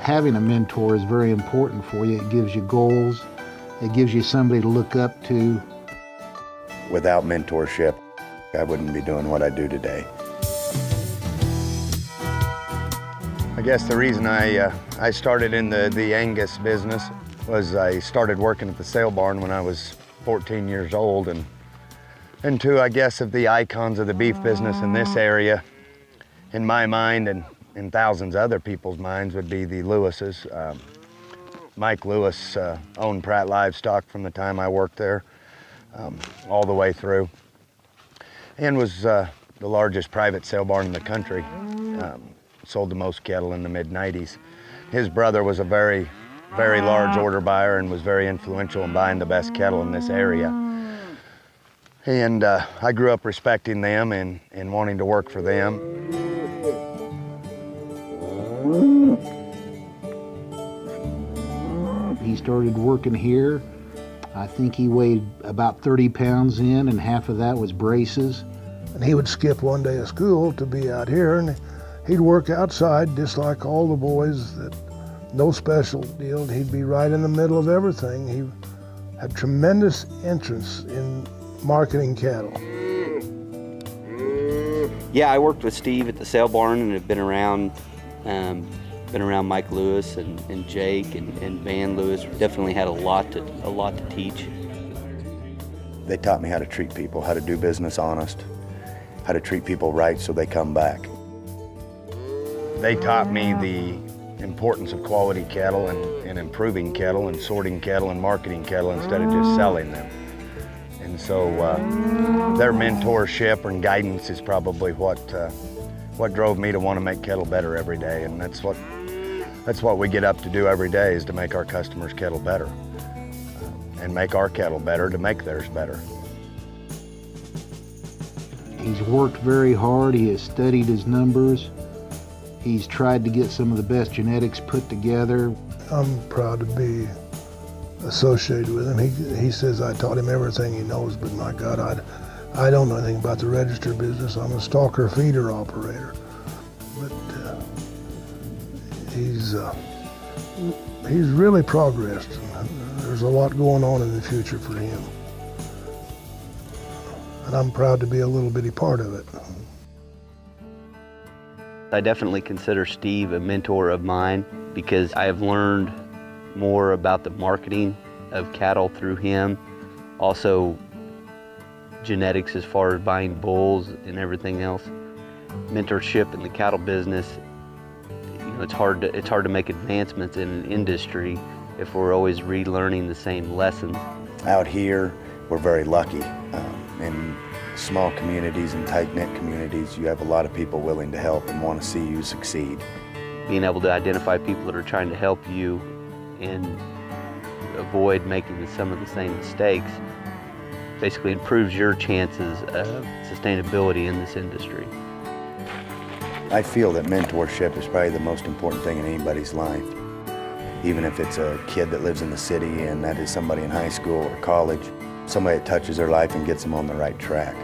having a mentor is very important for you. It gives you goals. It gives you somebody to look up to. Without mentorship, I wouldn't be doing what I do today. I guess the reason I started in the Angus business was I started working at the sale barn when I was 14 years old, and two, I guess, of the icons of the beef business in this area, in my mind and in thousands of other people's minds, would be the Lewises. Mike Lewis owned Pratt Livestock from the time I worked there all the way through, and was the largest private sale barn in the country. Sold the most cattle in the mid-90s. His brother was a very, very large order buyer and was very influential in buying the best cattle in this area. And I grew up respecting them and wanting to work for them. He started working here. I think he weighed about 30 pounds in, and half of that was braces. And he would skip one day of school to be out here, and he'd work outside just like all the boys, that no special deal. He'd be right in the middle of everything. He had tremendous interest in marketing cattle. Yeah, I worked with Steve at the sale barn and have been around Mike Lewis and Jake and Van Lewis. Definitely had a lot to teach. They taught me how to treat people, how to do business honest, how to treat people right so they come back. They taught me the importance of quality cattle and improving cattle and sorting cattle and marketing cattle instead of just selling them. And so their mentorship and guidance is probably what drove me to want to make cattle better every day. And that's what we get up to do every day, is to make our customers' cattle better and make our cattle better to make theirs better. He's worked very hard. He has studied his numbers. He's tried to get some of the best genetics put together. I'm proud to be associated with him. He says I taught him everything he knows, but my God, I don't know anything about the register business. I'm a stalker feeder operator. But he's really progressed. There's a lot going on in the future for him. And I'm proud to be a little bitty part of it. I definitely consider Steve a mentor of mine because I have learned more about the marketing of cattle through him. Also, genetics as far as buying bulls and everything else. Mentorship in the cattle business, it's hard to make advancements in an industry if we're always relearning the same lessons. Out here, we're very lucky. In small communities and tight-knit communities, you have a lot of people willing to help and want to see you succeed. Being able to identify people that are trying to help you and avoid making some of the same mistakes basically improves your chances of sustainability in this industry. I feel that mentorship is probably the most important thing in anybody's life. Even if it's a kid that lives in the city and that is somebody in high school or college, somebody that touches their life and gets them on the right track.